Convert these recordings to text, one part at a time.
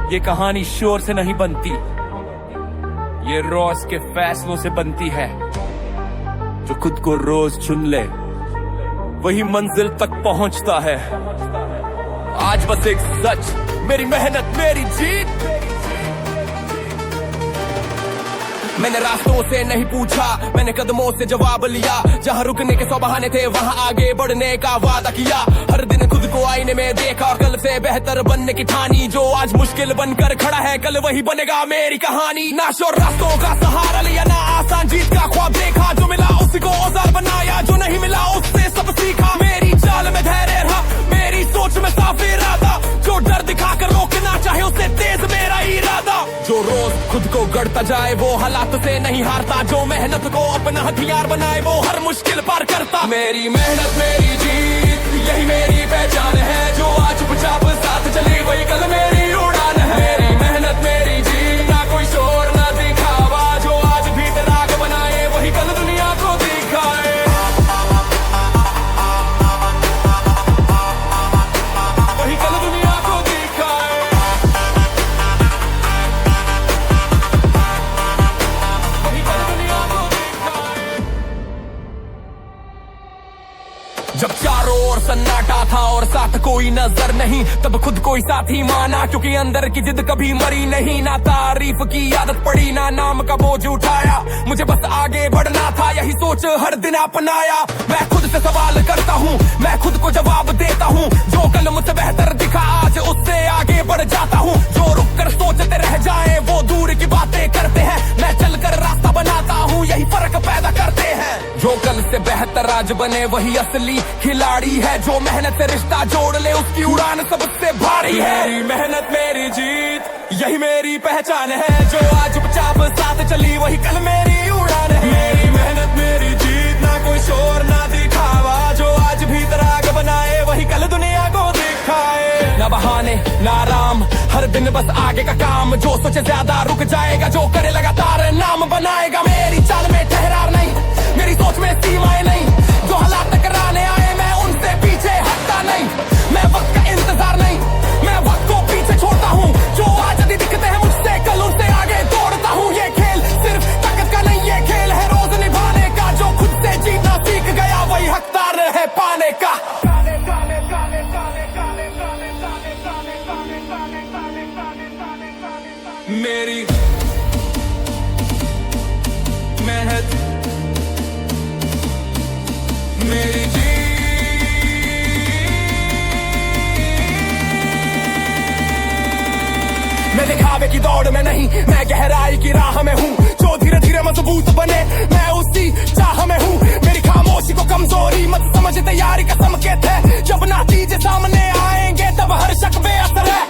ये कहानी शोर से नहीं बनती, ये रोज के फैसलों से बनती है। जो खुद को रोज चुन ले वही मंजिल तक पहुंचता है। आज बस एक सच, मेरी मेहनत मेरी जीत। मैंने रास्तों से नहीं पूछा, मैंने कदमों से जवाब लिया। जहाँ रुकने के 100 बहाने थे वहाँ आगे बढ़ने का वादा किया। हर दिन खुद को आईने में देखा और कल से बेहतर बनने की ठानी। जो आज मुश्किल बनकर खड़ा है कल वही बनेगा मेरी कहानी। ना शोर रास्तों का सहारा लिया, ना आसान जीत का ख्वाब देखा। जो मिला उसी को औजार बनाया, जो नहीं मिला उससे सब सीखा। मेरी चाल में धैर्य रहा, मेरी सोच में साफ इरादा। जो डर दिखाकर रोकना चाहे उससे तेज मेरा इरादा। जो रोज खुद को गढ़ता जाए वो हालात से नहीं हारता। जो मेहनत को अपना हथियार बनाए वो हर मुश्किल पार करता। मेरी मेहनत मेरी जीत, यही मेरी पहचान है। जो आज चुपचाप साथ चली वही कल मेरी उड़ान है। मेरी मेहनत मेरी जीत, ना कोई शोर ना दिखावा। जो आज भी राग बनाए वही कल दुनिया को दिखाए। वही कल दुनिया को दिखाए। वही कल दुनिया को दिखाए। जब चारों ओर सन्नाटा था और साथ कोई नजर नहीं, तब खुद को ही साथी माना। क्योंकि अंदर की जिद कभी मरी नहीं। ना तारीफ की आदत पड़ी, ना नाम का बोझ उठाया। मुझे बस आगे बढ़ना था, यही सोच हर दिन अपनाया। मैं खुद से सवाल करता हूँ, मैं खुद को जवाब देता हूँ। जो कल मुझसे बेहतर दिखा आज उससे आगे बढ़ जाता हूँ। जो रुक कर सोचते रह जाए वो दूर की बातें करते हैं। मैं चलकर रास्ता बनाता हूँ, यही फर्क पैदा करते हैं। जो कल से बेहतर आज बने वही असली खिलाड़ी है। जो मेहनत से रिश्ता जोड़ ले उसकी उड़ान सबसे भारी है। मेरी मेहनत मेरी जीत, यही मेरी पहचान है। जो आज चुपचाप साथ चली वही कल मेरी उड़ान है। मेरी मेहनत मेरी जीत, ना कोई शोर ना दिखावा। जो आज भी राग बनाए वही कल दुनिया को दिखाए। ना बहाने ना आराम, हर दिन बस आगे का काम। जो सोचे ज्यादा रुक जाएगा, जो करे लगातार नाम बनाएगा। मेरी चाल में ठहरार नहीं, मेरी सोच में सीमाएं नहीं। जो हालात टकराने आए मैं उनसे पीछे हटता नहीं। मैं वक्त का इंतजार नहीं, मैं वक्त को पीछे छोड़ता हूँ। जो आज यदि दिखते हैं मुझसे कल उनसे आगे दौड़ता हूँ। ये खेल सिर्फ ताकत का नहीं, ये खेल है रोज निभाने का। जो खुद से जीतना सीख गया वही हकदार है पाने का। मेरी मेहनत मेरी जीत। मैं दिखावे की दौड़ में नहीं, मैं गहराई की राह में हूँ। जो धीरे धीरे मजबूत बने मैं उसी चाह में हूँ। मेरी खामोशी को कमजोरी मत समझ, तैयारी का संकेत है। जब नतीजे सामने आएंगे तब हर शक बेअसर है।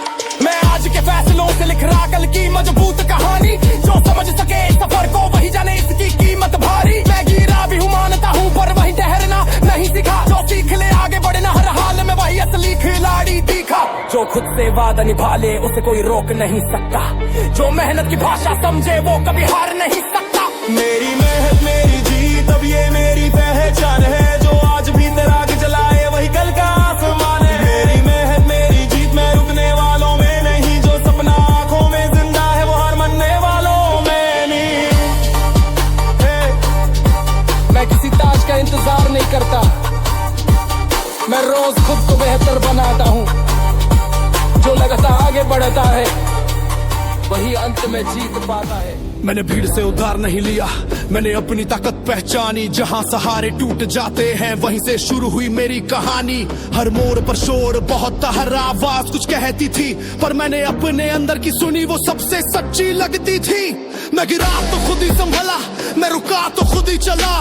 मैं आज के फैसलों से लिख रहा कल की मजबूत कहानी। जो समझ सके इस सफर को वही जाने इसकी कीमत भारी। मैं गिरा भी हूँ मानता हूँ, पर वही ठहरना नहीं सीखा। जो सीख ले आगे बढ़ना हर हाल में वही असली खिलाड़ी दिखा। जो खुद से वादा निभा ले उसे कोई रोक नहीं सकता। जो मेहनत की भाषा समझे वो कभी हार नहीं सकता। मेरी मेहनत मेरी जीत, अब ये मेरी पहचान है। जो आज भी राग जलाए वही कल का आसमान है। मेरी मेहनत मेरी जीत, मैं रुकने वालों में नहीं। जो सपना आंखों में जिंदा है वो हार मानने वालों में नहीं। मैं किसी ताज का इंतजार नहीं करता, मैं रोज खुद को बेहतर बनाता हूँ। जो लगातार आगे बढ़ता है वही अंत में जीत पाता है। मैंने भीड़ से उधार नहीं लिया, मैंने अपनी ताकत पहचानी। जहां सहारे टूट जाते हैं वहीं से शुरू हुई मेरी कहानी। हर मोड़ पर शोर बहुत था, हर आवाज कुछ कहती थी, पर मैंने अपने अंदर की सुनी वो सबसे सच्ची लगती थी। मैं गिरा तो खुद ही संभला, मैं रुका तो खुद ही चला।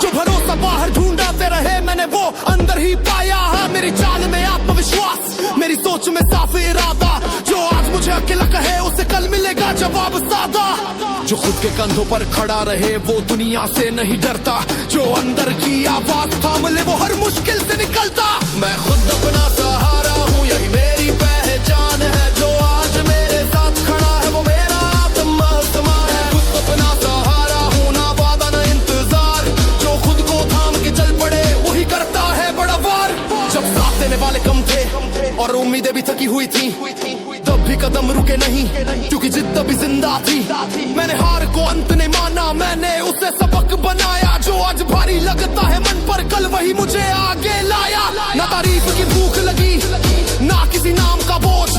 जो भरोसा बाहर ढूंढाते रहे मैंने वो अंदर ही पाया। हाँ, मेरी चाल में आत्मविश्वास, मेरी सोच में साफ इरादा। जो आज मुझे अकेला कहे उसे कल मिलेगा जवाब सादा। जो खुद के कंधों पर खड़ा रहे वो दुनिया से नहीं डरता। जो अंदर की आवाज थाम ले वो हर मुश्किल से निकलता। मैं खुद अपना सहारा हूँ, यही मेरी पहचान है। जो आज मेरे साथ खड़ा है वो मेरा आत्मा है। खुद अपना सहारा हूँ, ना वादा ना इंतजार। जो खुद को थाम के चल पड़े वही करता है बड़ा वार। जब साथ देने वाले कम थे और उम्मीदें भी थकी हुई थी, तब भी कदम रुके नहीं, क्योंकि जिद तभी जिंदा थी। मैंने हार को अंत नहीं माना, मैंने उसे सबक बनाया। जो आज भारी लगता है मन पर, कल वही मुझे आगे लाया। ना तारीफ की भूख लगी, ना किसी नाम का बोझ,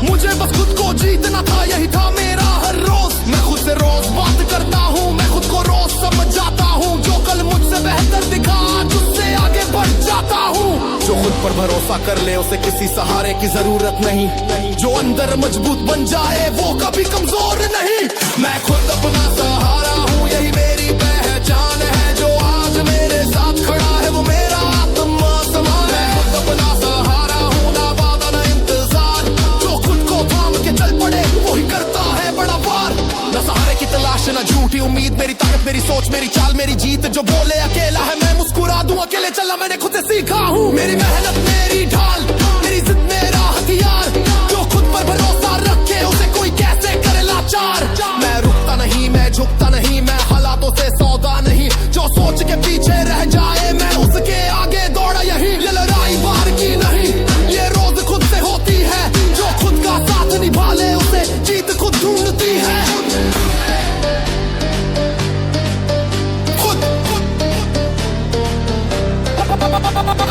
मुझे बस खुद को जीतना था, यही था मेरा हर रोज। मैं खुद से रोज बात करता हूँ, मैं खुद को रोज समझ जाता हूँ। जो कल मुझसे बेहतर दिखा, आज उससे आगे बढ़ जाता हूँ। जो खुद पर भरोसा कर ले, उसे किसी सहारे की जरूरत नहीं। जो अंदर मजबूत बन जाए, वो कभी कमजोर नहीं। मैं खुद अपना सहारा हूँ, यही मेरी पहचान है। जो आज मेरे साथ खड़ा है, वो मेरा आत्मा समान है। खुद अपना सहारा हूँ, ना वादा ना इंतजार। जो खुद को थाम के चल पड़े, वही करता है बड़ा पार। न सहारे की तलाश, न झूठी उम्मीद, मेरी ताकत मेरी सोच, मेरी चाल मेरी जीत। जो बोले अकेला है, मैं मुस्कुरा दूं, अकेले चलना मैंने खुद से सीखा हूँ। मेरी मेहनत मेरी ढाल, मेरी जिद मेरा हथियार। जो खुद पर भरोसा रखे, उसे कोई कैसे करे लाचार। मैं रुकता नहीं, मैं झुकता नहीं, मैं हालातों से सौदा नहीं। जो सोच के पीछे रह जाए, मैं उसके आगे दौड़ा यही। ये लड़ाई बार की नहीं, ये रोज खुद से होती है। जो खुद का साथ निभा ले, उसे जीत खुद ढूंढती है।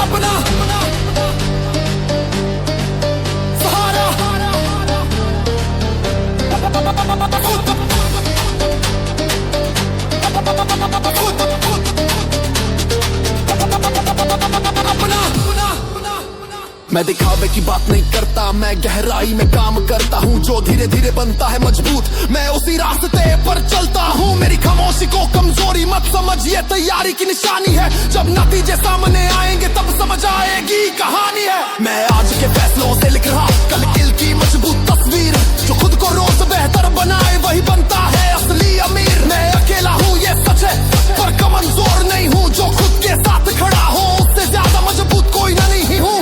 अपना सहारा मैं दिखावे की बात नहीं करता, मैं गहराई में काम करता हूँ। जो धीरे धीरे बनता है मजबूत, मैं उसी रास्ते पर चलता हूँ। मेरी खामोशी को कमजोरी मत समझ, ये तैयारी की निशानी है। जब नतीजे सामने आएंगे, तब समझ आएगी कहानी है। मैं आज के फैसलों से लिख रहा कल किल की मजबूत तस्वीर। जो खुद को रोज बेहतर बनाए, वही बनता है असली अमीर। मैं अकेला हूँ, ये सच है, पर कमजोर नहीं हूँ। जो खुद के साथ खड़ा हो, उससे ज्यादा मजबूत कोई नहीं हूँ।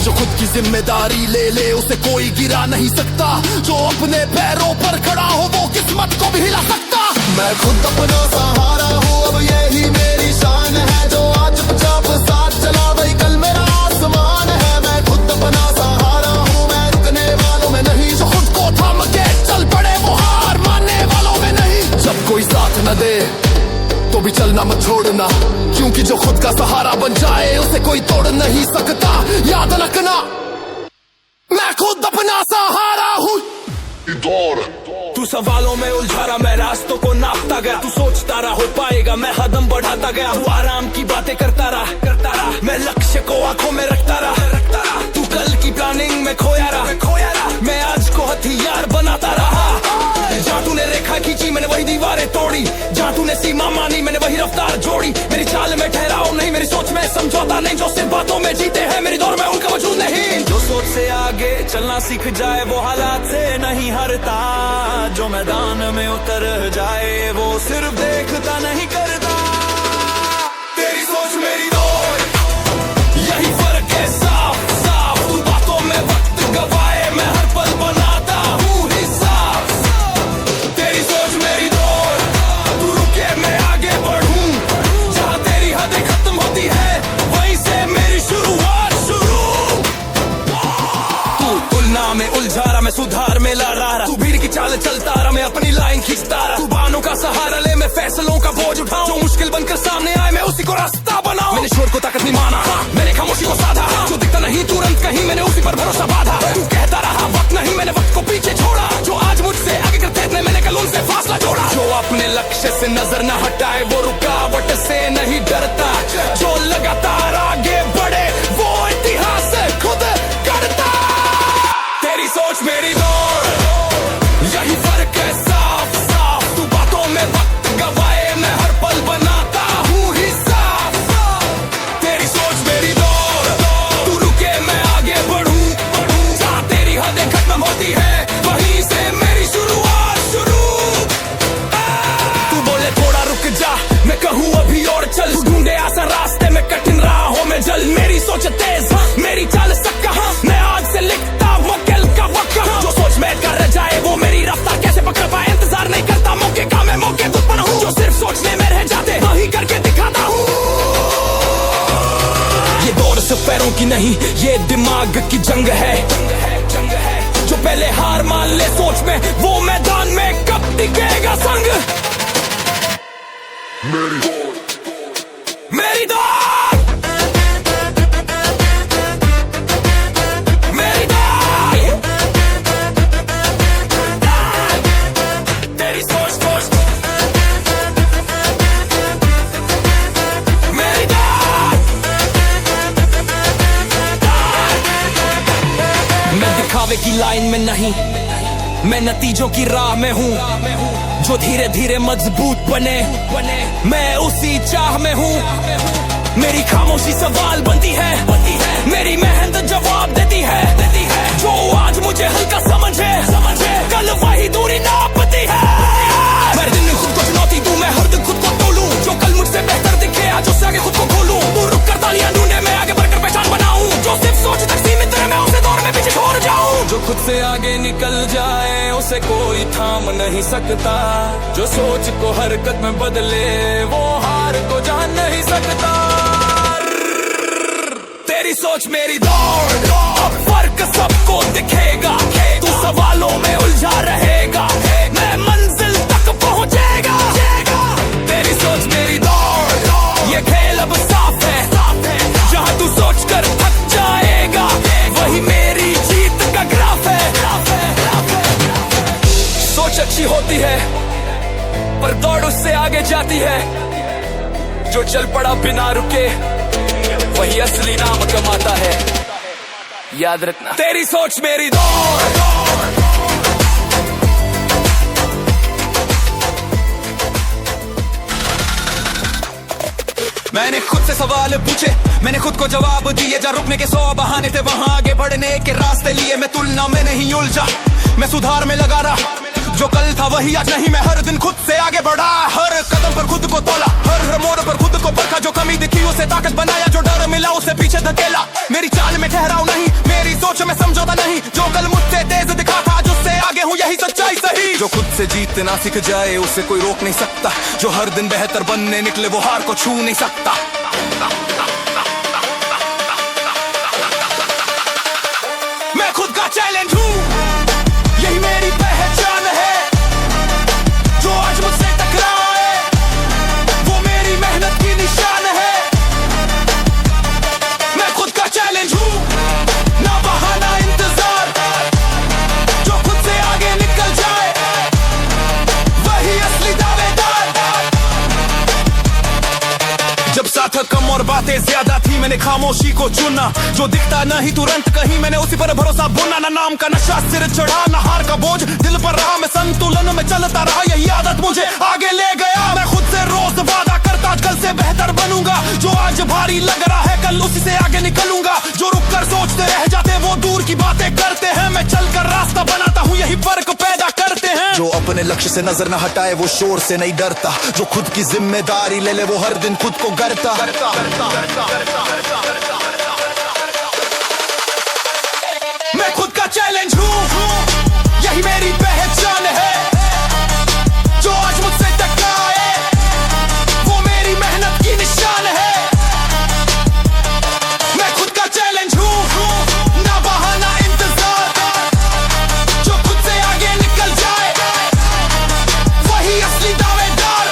जो खुद की जिम्मेदारी ले ले, उसे कोई गिरा नहीं सकता। जो अपने पैरों पर खड़ा हो, वो किस्मत को भी हिला सकता। मैं खुद अपना सहारा हूँ, अब यही मेरी शान है। जो आज चुपचाप साथ चला, वही कल मेरा आसमान है। मैं खुद अपना सहारा हूँ, मैं रुकने वालों में नहीं। जो खुद को थाम के चल पड़े, वो हार मानने वालों में नहीं। जब कोई साथ न दे, तो भी चलना मत छोड़ना, क्योंकि जो खुद का सहारा बन जाए, उसे कोई तोड़ नहीं सकता। याद रखना, मैं खुद अपना सहारा हूँ। तू सवालों में उलझा रहा, मैं रास्तों को नापता गया। तू सोचता रहा हो पाएगा, मैं कदम बढ़ाता गया। तू आराम की बातें करता रहा, मैं लक्ष्य को आंखों में रखता रहा। तू कल की प्लानिंग में खोया रहा, मैं आज को हथियार बनाता रहा। जहाँ तूने रेखा खींची, मैंने वही दीवारें तोड़ी। जहाँ तूने सीमा मानी, मैंने वही रफ्तार जोड़ी। मेरी चाल में ठहराव नहीं, मेरी सोच में समझौता नहीं। जो सिर्फ बातों में जीते हैं, मेरी दौड़ में उनका वजूद नहीं। जो सोच से आगे चलना सीख जाए, वो हालात से नहीं हारता। जो मैदान में उतर जाए, वो सिर्फ देखता नहीं करता। तेरी सोच मेरी दौड़, यही फर्क है साफ साफ। तू बातों में वक्त गवाए, मैं हर पल बनाता हूँ हिसाब। तेरी सोच मेरी दौड़, तू रुके मैं आगे बढ़ूं। जहाँ तेरी हदें खत्म होती है, वहीं से मेरी शुरुआत शुरू। तू तुलना में उलझा रहा, मैं सुधार में ला रहा। तू भीड़ की चाल चलता रहा, मैं अपनी लाइन खींचता रहा। तू बानों का सहारा ले, मैं फैसलों का बोझ उठाऊं। जो मुश्किल बनकर सामने आए, मैं उसी को रास्ता बनाऊं। मैंने शोर को ताकत नहीं माना, मैंने खामोशी को साधा। जो दिखता नहीं तुरंत कहीं, मैंने उसी पर भरोसा बांधा। तू कहता रहा वक्त नहीं, मैंने वक्त को पीछे छोड़ा। जो आज मुझसे आगे करते थे, मैंने कल उनसे फासला जोड़ा। जो अपने लक्ष्य से नजर न हटाए, वो रुकावट से नहीं डरता। जो लगातार आगे बढ़े, वो इतिहास खुद करता। तेरी सोच मेरी दौड़, यही फर्क है साफ साफ। तू बातों में वक्त गवाए, मैं हर पल बनाता हूँ हिसाब। तेरी सोच मेरी दौड़, तू रुके मैं आगे बढ़ूं। जहाँ तेरी हदें खत्म होती है, वहीं से मेरी शुरुआत शुरू। तू बोले थोड़ा रुक जा, मैं कहूँ अभी और चल। तू ढूंढे आसान रास्ते में, कठिन राहों में जल। मेरी सोच तेज, मेरी चाल सक्का। मैं आज से लिखता हूँ कल का वक्त। जो सोच में कर जाए, वो मेरी रफ्तार कैसे पकड़ पाए। इंतजार नहीं करता मौके का, मैं मौके खुद पर हूँ। जो सिर्फ सोचने में रह जाते, वही करके दिखाता हूँ। ये दौड़ सिर्फ पैरों की नहीं, ये दिमाग की जंग है। जो पहले हार मान सोच में वो मैदान में कब टिकेगा संग। मेरी दौड़, मेरी दौड़, तेरी सोच सोच, मेरी दौड़। मैं दिखावे की लाइन में नहीं, मैं नतीजों की राह में हूँ, जो धीरे धीरे मजबूत बने, मैं उसी चाह में हूँ। मेरी खामोशी सवाल बनती है, मेरी मेहनत जवाब देती है। जो आज मुझे हल्का समझे, कल वही दूरी नापती है। मैं दिन में खुद को चुनौती दूं, मैं हर दिन खुद को तोलूं, जो कल मुझसे बेहतर दिखे आज उससे आगे खुद को खोलूं। तू रुक कर तालियां ढूंढे, मैं आगे बढ़कर पहचान बनाऊं, जो सिर्फ सोच तक सीमित रहे मैं उसे दौर में पीछे छोड़ जाऊं। जो खुद से आगे निकल जाए उसे कोई थाम नहीं सकता, जो सोच को हरकत में बदले वो हार को जान नहीं सकता। तेरी सोच मेरी दौड़, अब फर्क सबको दिखेगा, तू सवालों में उलझा रहेगा, मैं मंजिल तक पहुंचेगा। तेरी सोच मेरी दौड़, ये खेल अब साफ है, जहां तू सोच कर थक जाएगा वही मेरी जीत का ग्राफ है। सोच अच्छी होती है पर दौड़ उससे आगे जाती है, जो चल पड़ा बिना रुके वही असली नाम कमाता है, याद रखना। तेरी सोच मेरी दौड़। मैंने खुद से सवाल पूछे, मैंने खुद को जवाब दिए, जहाँ रुकने के 100 बहाने थे वहाँ आगे बढ़ने के रास्ते लिए। मैं तुलना में नहीं उलझा, मैं सुधार में लगा रहा, जो कल था वही आज नहीं। मैं हर दिन खुद से आगे बढ़ा, हर कदम पर खुद को तोला, हर मोड़ पर खुद को परखा, जो कमी दिखी उसे ताकत बनाया, जो डर मिला उसे पीछे धकेला। मेरी चाल में ठहराव नहीं, मेरी सोच में समझौता नहीं, जो कल मुझसे तेज दिखा था आज उससे आगे हूँ, यही सच्चाई सही। जो खुद से जीतना सीख जाए उसे कोई रोक नहीं सकता, जो हर दिन बेहतर बनने निकले वो हार को छू नहीं सकता। मैं खुद का चैलेंज हूँ, यही मेरी पहचान है, जो आज मुझसे टकराए वो मेरी मेहनत की निशान है। मैं खुद का चैलेंज हूँ, ना बहाना इंतजार, जो खुद से आगे निकल जाए वही असली दावेदार। जब साथ कम और बातें ज्यादा थी मैंने खामोशी को चुना, जो दिखता नहीं तुरंत कहीं मैंने उसी पर भरोसा बुना। ना नाम का नशा सिर चढ़ा, ना हार का बोझ दिल पर रहा, मैं संतुलन में चलता रहा, यही आदत मुझे आगे ले गया। मैं खुद से रोज वादा करता कल से बेहतर बनूंगा, जो आज भारी लग रहा है कल उसी से आगे निकलूंगा। जो रुक कर सोचते रह जाते वो दूर की बातें करते हैं, मैं चलकर रास्ता बनाता हूँ, यही फर्क पैदा करते हैं। जो अपने लक्ष्य से नजर न हटाए वो शोर से नहीं डरता, जो खुद की जिम्मेदारी ले ले वो हर दिन खुद को गढ़ता। मैं खुद का चैलेंज हूँ, यही मेरी पहचान है, जो आज मुझसे टकराए वो मेरी मेहनत की निशान है। मैं खुद का चैलेंज हूँ, ना बहाना इंतजार, जो खुद से आगे निकल जाए वही असली दावेदार।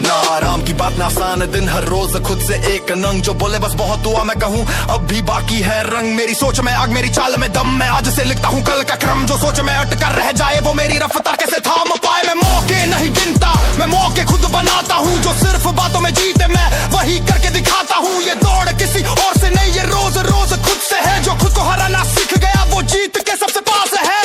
ना आराम की बात ना आसान दिन, हर रोज खुद से एक नंग, जो बोले बस बहुत हुआ मैं कहूँ अब भी बाकी है रंग। मेरी सोच में आग, मेरी चाल में दम, मैं आज से लिखता हूँ कल का क्रम, जो सोच में अटका रह जाए वो मेरी रफ्तार कैसे थाम पाए। मैं मौके नहीं गिनता, मैं मौके खुद बनाता हूँ, जो सिर्फ बातों में जीते मैं वही करके दिखाता हूँ। ये दौड़ किसी और से नहीं, ये रोज रोज खुद से है, जो खुद को हराना सीख गया वो जीत के सबसे पास है।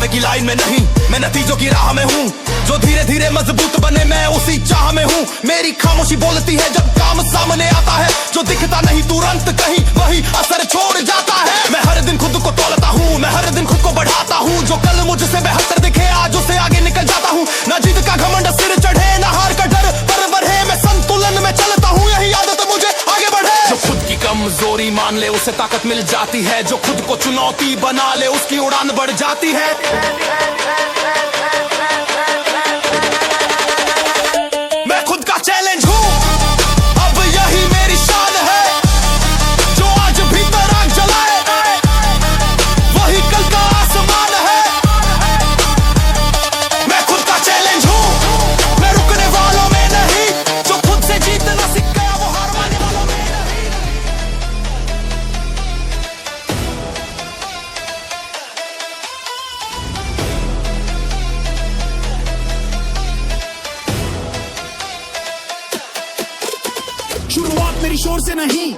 की लाइन में नहीं, मैं नतीजों की राह में हूँ, जो धीरे धीरे मजबूत बने मैं उसी चाह में हूँ। मेरी खामोशी बोलती है जब काम सामने आता है, जो दिखता नहीं तुरंत कहीं वही असर छोड़ जाता है। मैं हर दिन खुद को तोलता हूँ, मैं हर दिन खुद को बढ़ाता हूँ, जो कल मुझसे बेहतर दिखे आज उससे आगे निकल जाता हूँ। ना जीत का घमंड सिर चढ़े, ना हार का डर से ताकत मिल जाती है, जो खुद को चुनौती बना ले उसकी उड़ान बढ़ जाती है। मैं खुद का चैलेंज हूँ, अब यही मेरी शान है। जो आज भीतर आग जलाए वही कल का आसमान है। मैं खुद का चैलेंज हूँ, मैं रुकने वालों में नहीं। जो खुद से जीतना सीख गया वो हार मानने वालों में नहीं। शुरुआत मेरी शोर से नहीं,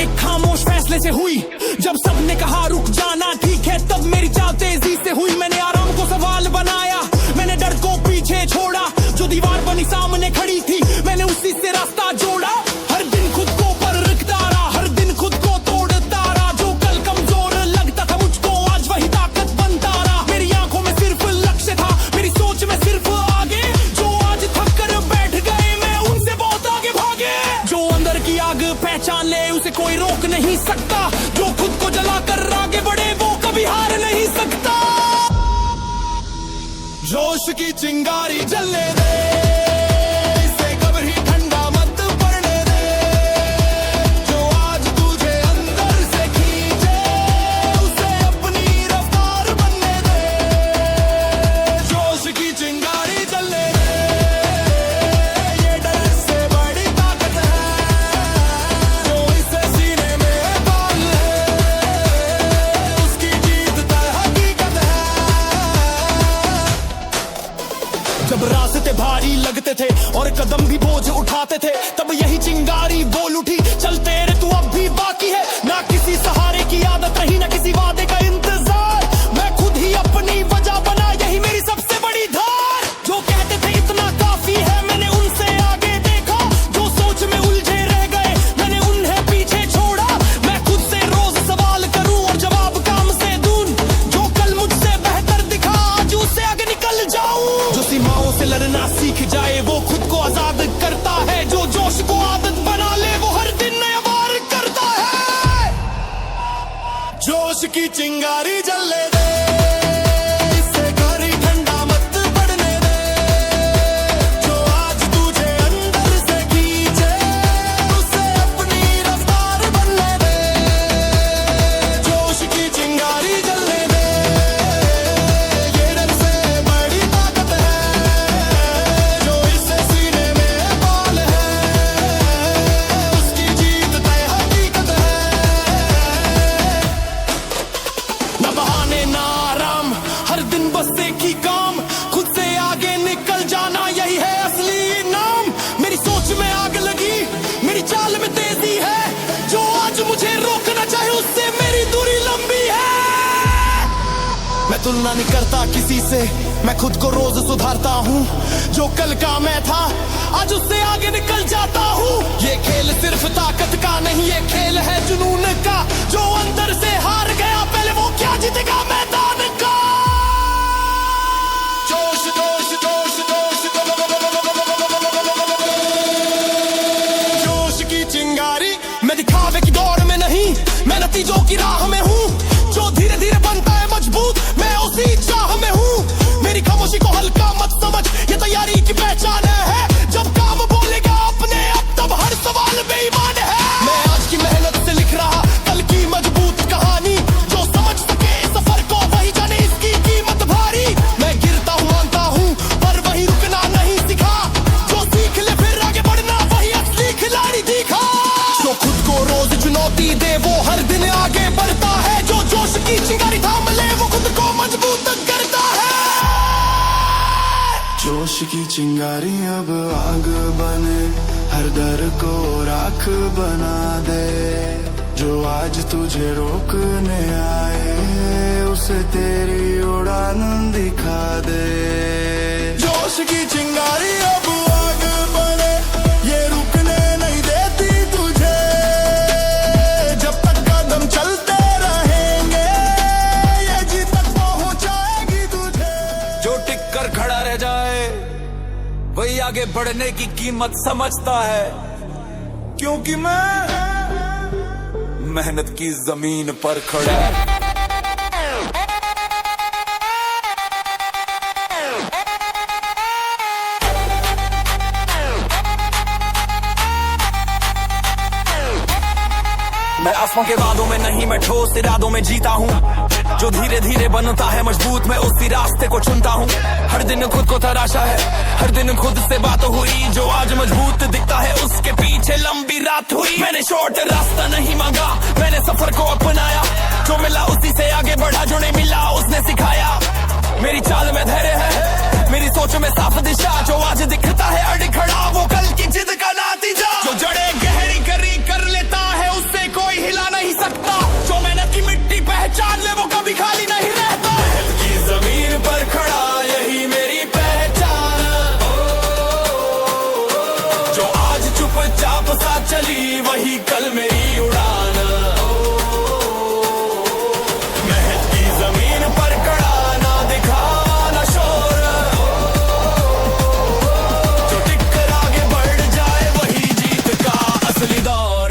एक खामोश फैसले से हुई। जब सबने कहा रुक जाना ठीक है, तब मेरी चाल तेजी से हुई। मैंने आराम को सवाल बनाया, मैंने डर को पीछे छोड़ा। जो दीवार बनी सामने खड़ी थी, मैंने उसी से रास्ता जोड़ा। हर दिन खुद को परखता रहा, हर दिन खुद को तोड़ता रहा। जो कल कमजोर लगता था मुझको, आज वही ताकत बनता रहा। मेरी आंखों में सिर्फ लक्ष्य था, मेरी सोच में सिर्फ आगे। जो आज थक कर बैठ गए, मैं उनसे बहुत आगे भागे। जो अंदर की आग पहचान ले, उसे कोई रोक नहीं सकता। जो खुद को जलाकर आगे बढ़े, वो कभी हार नहीं सकता। जोश की चिंगारी जलने दे, इसे कभी ठंडा मत पड़ने दे। जो आज तुझे अंदर से खींचे, उसे अपनी रफ्तार बनने दे। जोश की चिंगारी जलने दे, ये डर से बड़ी ताकत है। जो इसे सीने में पाल ले, उसकी जीत तय हकीकत है। जब रास्ते भारी लगते थे और कदम भी बोझ उठाते थे, तब यही चिंगारी बोल उठी, चल तेरे तू अब भी बाकी है। ना किसी सहारे की आदत रही, ना किसी वादे का इंतजार। मैं खुद ही अपनी वजह बना, यही मेरी सबसे बड़ी धार। जो कहते थे इतना काफी है, मैंने उनसे आगे देखा। जो सोच में उलझे रह गए, मैंने उन्हें पीछे छोड़ा। मैं खुद से रोज सवाल करूं और जवाब काम से दूं। जो कल मुझसे बेहतर दिखा, आज उससे आगे निकल जाऊं। जो सीमाओं से लड़ना सीख जाए, वो खुद को आजाद करता है। जो जोश को आदत बना ले, वो हर दिन नया वार करता है। जोश की चिंगारी जलने दे, इसे करी ठंडा मत पड़ने दे। जो आज तुझे अंदर से खींचे, उसे अपनी रफ्तार बनने दे। जोश की चिंगारी जलने दे, ये डर से बड़ी ताकत है। जो इसे सीने में पाल है, उसकी जीत तय हकीकत है। न बहाने ना आराम, हर दिन बस एक ही काम। खुद से आगे निकल जाना, यही है असली नाम। मेरी सोच में आग लगी, मेरी चाल में तेजी है। जो आज मुझे रोकना चाहे, उससे मेरी दूरी लंबी है। मैं तुलना नहीं करता किसी से, मैं खुद को रोज सुधारता हूँ। जो कल का मैं था, आज उससे आगे निकल जाता हूँ। ये खेल सिर्फ ताकत का नहीं, ये खेल है जुनून का। जो अंदर से हार गया, पहले वो क्या जीतेगा मैदान का। जोश जोश जोश जोश, जोश की चिंगारी। मैं दिखावे की दौड़ में नहीं, मैं नतीजों की राह में हूँ। जो धीरे धीरे बनता है मजबूत, मैं उसी चाह में हूँ। मेरी खामोशी को हल्का मत समझ, ये तैयारी की पहचान है। जब काम बोलेगा अपने आप, तब हर सवाल बेईमान है। मैं आज की मेहनत से लिख रहा कल की मजबूत कहानी। जो समझ सके सफर को, वही जाने इसकी कीमत भारी। मैं गिरता हूँ मानता हूँ, पर वही रुकना नहीं सिखा। जो सीख ले फिर आगे बढ़ना, वही असली खिलाड़ी दिखा। जो खुद को रोज चुनौती दे, वो हर दिन आगे बढ़ता है। जो जोश की चिंगारी थाम ले, वो खुद को मजबूत करता है। जोश की चिंगारी अब आग बने, हर डर को राख बना दे। जो आज तुझे रोकने आए, उसे तेरी उड़ान दिखा दे। जोश की चिंगारी अब आग बने, ये रुकने नहीं देती तुझे। जब तक कदम चलते रहेंगे, ये जीत तक पहुंचाएगी तुझे। जो टिक कर खड़ा रह जाए, वही आगे बढ़ने की कीमत समझता है। क्योंकि मेहनत की जमीन पर खड़े। मैं आसमां के वादों में नहीं, मैं ठोस इरादों में जीता हूँ। जो धीरे धीरे बनता है मजबूत, मैं उसी रास्ते को चुनता हूँ। हर दिन खुद को तराशा है, हर दिन खुद से बात हुई। जो आज मजबूत दिखता है उसके पीछे लंबी रात हुई। मैंने शॉर्ट रास्ता नहीं मांगा, मैंने सफर को अपनाया। जो मिला उसी से आगे बढ़ा, जो नहीं मिला उसने सिखाया। मेरी चाल में धैर्य है, मेरी सोच में साफ दिशा। जो आज दिखता है अड़ खड़ा, वो कल की जिद का नतीजा। जो जड़े गहरी करी कर लेता है, उससे कोई हिला नहीं सकता। जो मेहनत की मिट्टी पहचान ले, वो कभी खाली नहीं रहता। मेहनत की जमीन पर खड़ा, यही मेरी पहचान। जो आज चुपचाप सा चली, वही कल मेरी उड़ान। मेहनत की जमीन पर खड़ा, ना दिखा ना शोर। जो टिक कर आगे बढ़ जाए, वही जीत का असली दौर।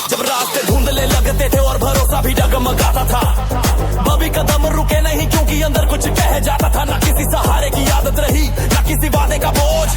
जब रास्ते धुंधले लगते थे और भरोसा भी डगमगाता था, कभी कदम रुके नहीं क्योंकि अंदर कुछ कह जाता था। ना किसी सहारे की आदत रही, ना किसी वादे का बोझ।